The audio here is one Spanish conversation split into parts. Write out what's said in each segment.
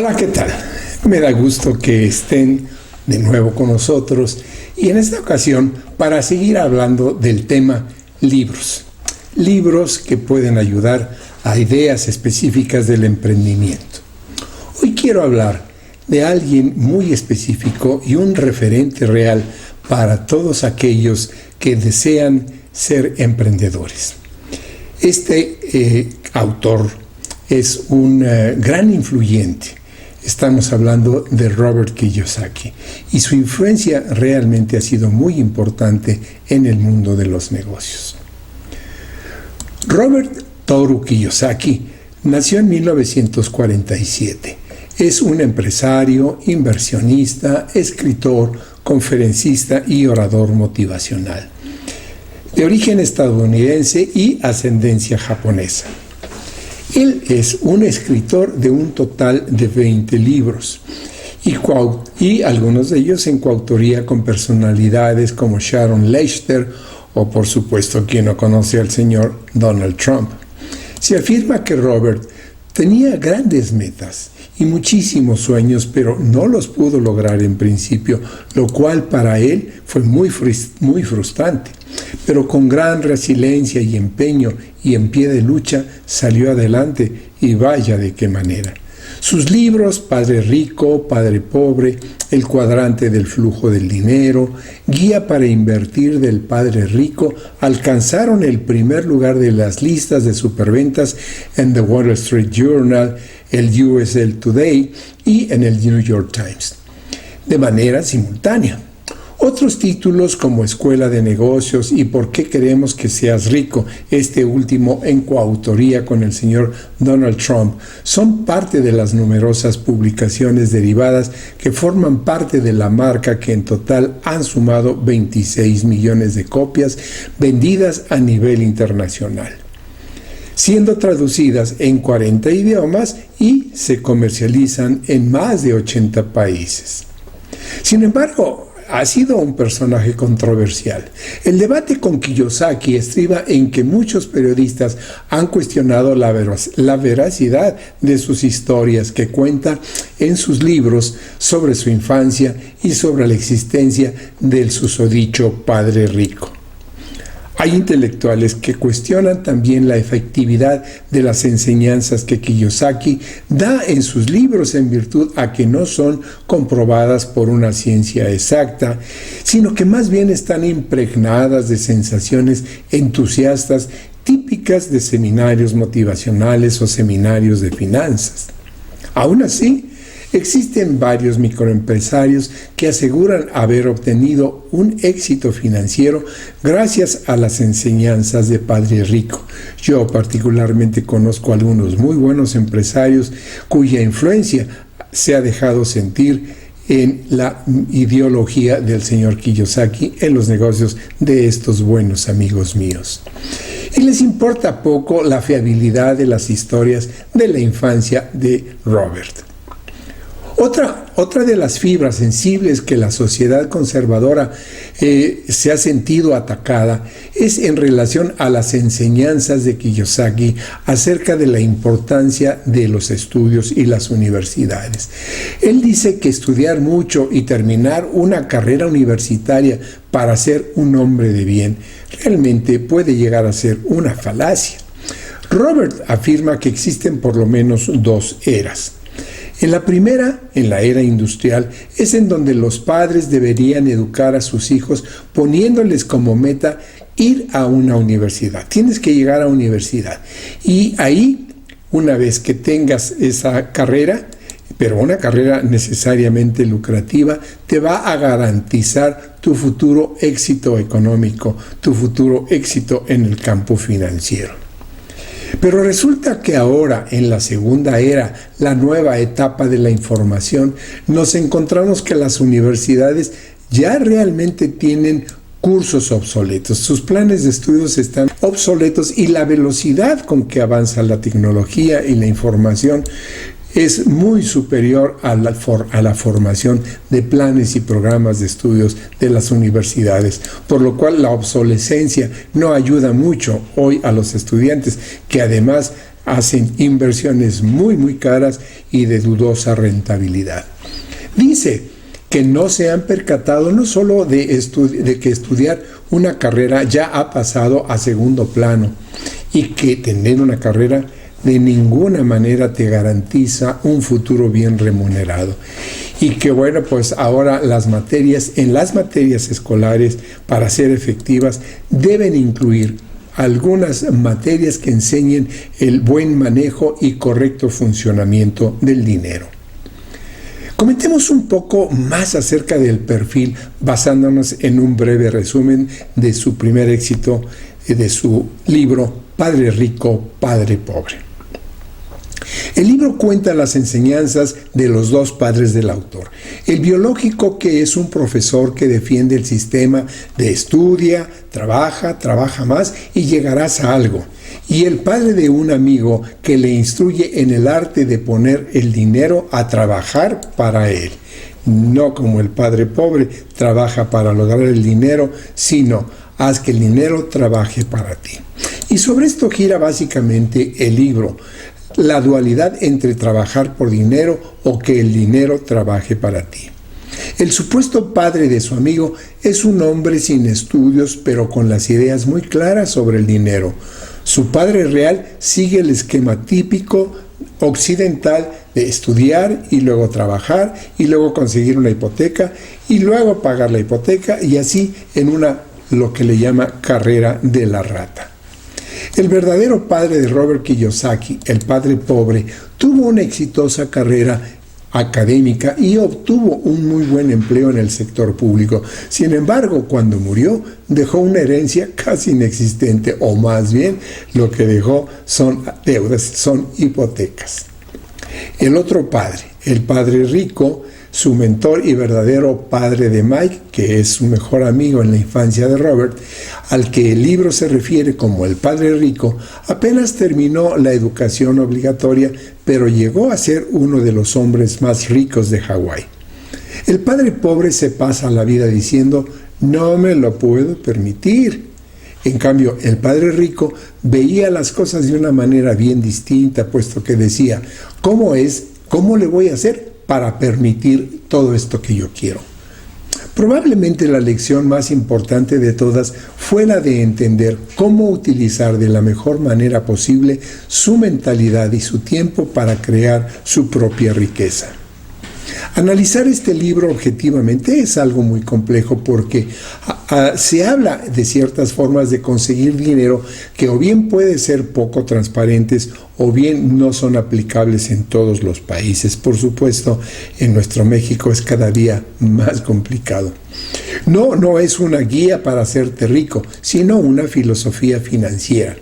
Hola, ¿qué tal? Me da gusto que estén de nuevo con nosotros y en esta ocasión para seguir hablando del tema libros. Libros que pueden ayudar a ideas específicas del emprendimiento. Hoy quiero hablar de alguien muy específico y un referente real para todos aquellos que desean ser emprendedores. Este autor es un gran influyente. Estamos hablando de Robert Kiyosaki y su influencia realmente ha sido muy importante en el mundo de los negocios. Robert Toru Kiyosaki nació en 1947. Es un empresario, inversionista, escritor, conferencista y orador motivacional, de origen estadounidense y ascendencia japonesa. Él es un escritor de un total de 20 libros y algunos de ellos en coautoría con personalidades como Sharon Lechter o, por supuesto, quien no conoce al señor Donald Trump. Se afirma que Robert tenía grandes metas y muchísimos sueños, pero no los pudo lograr en principio, lo cual para él fue muy frustrante. Pero con gran resiliencia y empeño y en pie de lucha salió adelante, y vaya de qué manera. Sus libros, Padre Rico, Padre Pobre, El cuadrante del flujo del dinero, Guía para invertir del Padre Rico, alcanzaron el primer lugar de las listas de superventas en The Wall Street Journal, el USA Today y en el New York Times, de manera simultánea. Otros títulos como Escuela de Negocios y ¿Por qué queremos que seas rico?, este último en coautoría con el señor Donald Trump, son parte de las numerosas publicaciones derivadas que forman parte de la marca, que en total han sumado 26 millones de copias vendidas a nivel internacional, siendo traducidas en 40 idiomas y se comercializan en más de 80 países. Sin embargo, ha sido un personaje controversial. El debate con Kiyosaki estriba en que muchos periodistas han cuestionado la veracidad de sus historias que cuenta en sus libros sobre su infancia y sobre la existencia del susodicho Padre Rico. Hay intelectuales que cuestionan también la efectividad de las enseñanzas que Kiyosaki da en sus libros en virtud a que no son comprobadas por una ciencia exacta, sino que más bien están impregnadas de sensaciones entusiastas típicas de seminarios motivacionales o seminarios de finanzas. Aún así, existen varios microempresarios que aseguran haber obtenido un éxito financiero gracias a las enseñanzas de Padre Rico. Yo particularmente conozco a algunos muy buenos empresarios cuya influencia se ha dejado sentir en la ideología del señor Kiyosaki en los negocios de estos buenos amigos míos. Y les importa poco la fiabilidad de las historias de la infancia de Robert. Otra de las fibras sensibles que la sociedad conservadora se ha sentido atacada es en relación a las enseñanzas de Kiyosaki acerca de la importancia de los estudios y las universidades. Él dice que estudiar mucho y terminar una carrera universitaria para ser un hombre de bien realmente puede llegar a ser una falacia. Robert afirma que existen por lo menos dos eras. En la primera, en la era industrial, es en donde los padres deberían educar a sus hijos poniéndoles como meta ir a una universidad. Tienes que llegar a universidad. Y ahí, una vez que tengas esa carrera, pero una carrera necesariamente lucrativa, te va a garantizar tu futuro éxito económico, tu futuro éxito en el campo financiero. Pero resulta que ahora, en la segunda era, la nueva etapa de la información, nos encontramos que las universidades ya realmente tienen cursos obsoletos. Sus planes de estudios están obsoletos y la velocidad con que avanza la tecnología y la información es muy superior a la formación de planes y programas de estudios de las universidades, por lo cual la obsolescencia no ayuda mucho hoy a los estudiantes, que además hacen inversiones muy caras y de dudosa rentabilidad. Dice que no se han percatado no solo de que estudiar una carrera ya ha pasado a segundo plano y que tener una carrera de ninguna manera te garantiza un futuro bien remunerado. Y que bueno, pues ahora en las materias escolares, para ser efectivas, deben incluir algunas materias que enseñen el buen manejo y correcto funcionamiento del dinero. Comentemos un poco más acerca del perfil, basándonos en un breve resumen de su primer éxito, de su libro Padre Rico, Padre Pobre. El libro cuenta las enseñanzas de los dos padres del autor. El biológico, que es un profesor que defiende el sistema de estudia, trabaja más y llegarás a algo. Y el padre de un amigo que le instruye en el arte de poner el dinero a trabajar para él. No como el padre pobre trabaja para lograr el dinero, sino haz que el dinero trabaje para ti. Y sobre esto gira básicamente el libro. La dualidad entre trabajar por dinero o que el dinero trabaje para ti. El supuesto padre de su amigo es un hombre sin estudios, pero con las ideas muy claras sobre el dinero. Su padre real sigue el esquema típico occidental de estudiar y luego trabajar y luego conseguir una hipoteca y luego pagar la hipoteca y así en lo que le llama carrera de la rata. El verdadero padre de Robert Kiyosaki, el padre pobre, tuvo una exitosa carrera académica y obtuvo un muy buen empleo en el sector público. Sin embargo, cuando murió, dejó una herencia casi inexistente, o más bien lo que dejó son deudas, son hipotecas. El otro padre, el padre rico, su mentor y verdadero padre de Mike, que es su mejor amigo en la infancia de Robert, al que el libro se refiere como el padre rico, apenas terminó la educación obligatoria, pero llegó a ser uno de los hombres más ricos de Hawái. El padre pobre se pasa la vida diciendo, no me lo puedo permitir. En cambio, el padre rico veía las cosas de una manera bien distinta, puesto que decía, ¿cómo le voy a hacer para permitir todo esto que yo quiero? Probablemente la lección más importante de todas fue la de entender cómo utilizar de la mejor manera posible su mentalidad y su tiempo para crear su propia riqueza. Analizar este libro objetivamente es algo muy complejo porque se habla de ciertas formas de conseguir dinero que o bien pueden ser poco transparentes o bien no son aplicables en todos los países. Por supuesto, en nuestro México es cada día más complicado. No es una guía para hacerte rico, sino una filosofía financiera.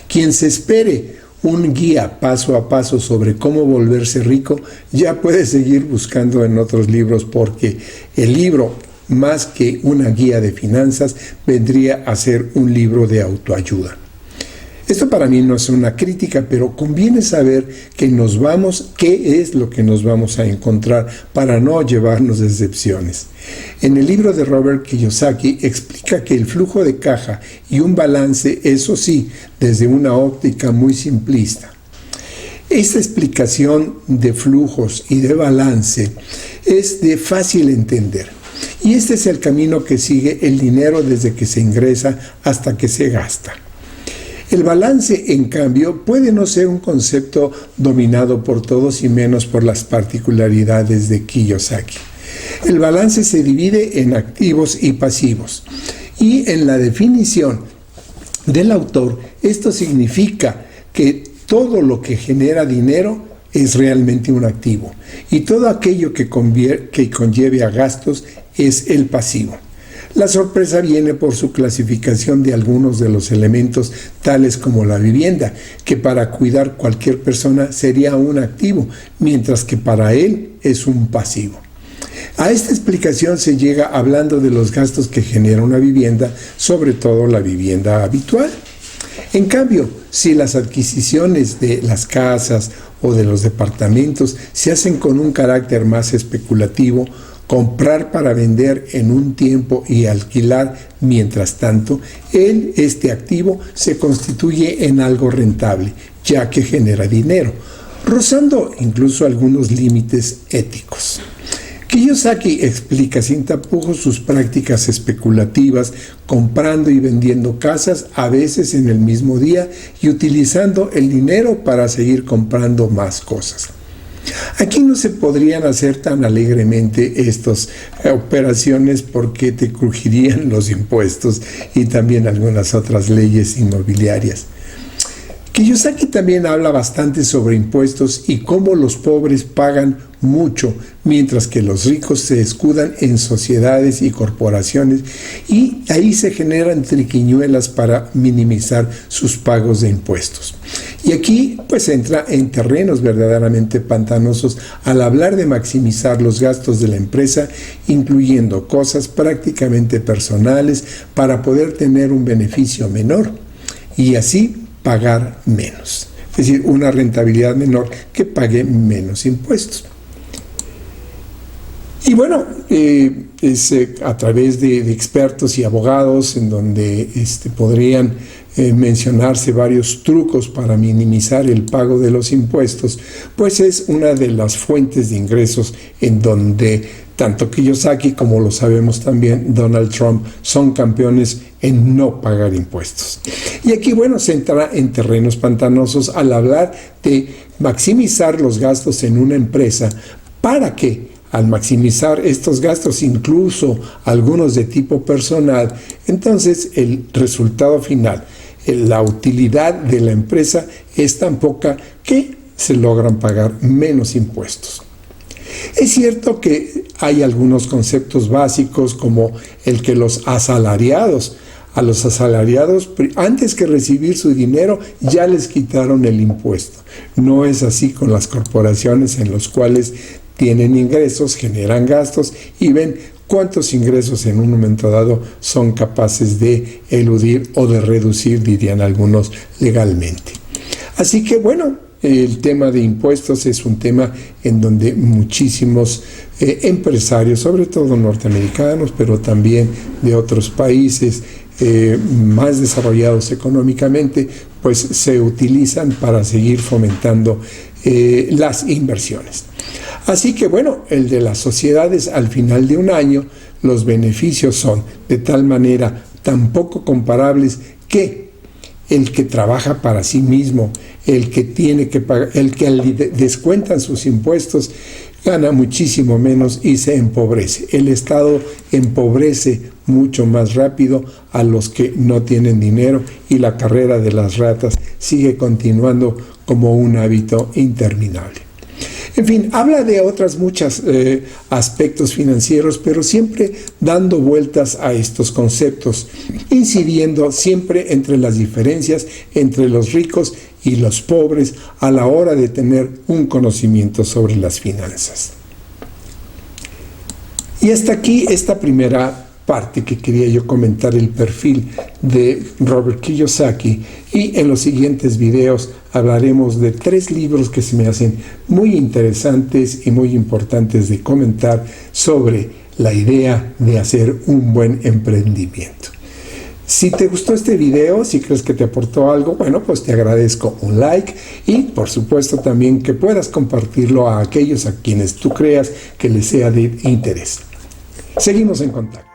Quien se espere un guía paso a paso sobre cómo volverse rico, ya puede seguir buscando en otros libros, porque el libro, más que una guía de finanzas, vendría a ser un libro de autoayuda. Esto para mí no es una crítica, pero conviene saber qué es lo que nos vamos a encontrar para no llevarnos decepciones. En el libro de Robert Kiyosaki explica que el flujo de caja y un balance, eso sí, desde una óptica muy simplista. Esta explicación de flujos y de balance es de fácil entender. Y este es el camino que sigue el dinero desde que se ingresa hasta que se gasta. El balance, en cambio, puede no ser un concepto dominado por todos y menos por las particularidades de Kiyosaki. El balance se divide en activos y pasivos. Y en la definición del autor, esto significa que todo lo que genera dinero es realmente un activo. Y todo aquello que conlleve a gastos es el pasivo. La sorpresa viene por su clasificación de algunos de los elementos, tales como la vivienda, que para cuidar cualquier persona sería un activo, mientras que para él es un pasivo. A esta explicación se llega hablando de los gastos que genera una vivienda, sobre todo la vivienda habitual. En cambio, si las adquisiciones de las casas o de los departamentos se hacen con un carácter más especulativo, comprar para vender en un tiempo y alquilar mientras tanto, este activo se constituye en algo rentable, ya que genera dinero, rozando incluso algunos límites éticos. Kiyosaki explica sin tapujos sus prácticas especulativas, comprando y vendiendo casas a veces en el mismo día y utilizando el dinero para seguir comprando más cosas. Aquí no se podrían hacer tan alegremente estas operaciones porque te crujirían los impuestos y también algunas otras leyes inmobiliarias. Kiyosaki también habla bastante sobre impuestos y cómo los pobres pagan mucho, mientras que los ricos se escudan en sociedades y corporaciones y ahí se generan triquiñuelas para minimizar sus pagos de impuestos. Y aquí pues entra en terrenos verdaderamente pantanosos al hablar de maximizar los gastos de la empresa, incluyendo cosas prácticamente personales para poder tener un beneficio menor y así pagar menos, es decir, una rentabilidad menor que pague menos impuestos. Y bueno, es a través de expertos y abogados en donde podrían mencionarse varios trucos para minimizar el pago de los impuestos, pues es una de las fuentes de ingresos en donde tanto Kiyosaki como lo sabemos también Donald Trump son campeones en no pagar impuestos. Y aquí, bueno, se entra en terrenos pantanosos al hablar de maximizar los gastos en una empresa para que al maximizar estos gastos, incluso algunos de tipo personal, entonces el resultado final, la utilidad de la empresa es tan poca que se logran pagar menos impuestos. Es cierto que hay algunos conceptos básicos como el que a los asalariados, antes que recibir su dinero, ya les quitaron el impuesto. No es así con las corporaciones en las cuales tienen ingresos, generan gastos y ven cuántos ingresos en un momento dado son capaces de eludir o de reducir, dirían algunos, legalmente. Así que bueno, el tema de impuestos es un tema en donde muchísimos empresarios, sobre todo norteamericanos, pero también de otros países más desarrollados económicamente, pues se utilizan para seguir fomentando las inversiones. Así que bueno, el de las sociedades al final de un año, los beneficios son de tal manera tan poco comparables que el que trabaja para sí mismo, el que tiene que pagar, el que descuentan sus impuestos, gana muchísimo menos y se empobrece. El Estado empobrece mucho más rápido a los que no tienen dinero y la carrera de las ratas sigue continuando como un hábito interminable. En fin, habla de otros muchos aspectos financieros, pero siempre dando vueltas a estos conceptos, incidiendo siempre entre las diferencias entre los ricos y los pobres a la hora de tener un conocimiento sobre las finanzas. Y hasta aquí esta primera parte que quería yo comentar, el perfil de Robert Kiyosaki, y en los siguientes videos hablaremos de 3 libros que se me hacen muy interesantes y muy importantes de comentar sobre la idea de hacer un buen emprendimiento. Si te gustó este video, si crees que te aportó algo, bueno, pues te agradezco un like y por supuesto también que puedas compartirlo a aquellos a quienes tú creas que les sea de interés. Seguimos en contacto.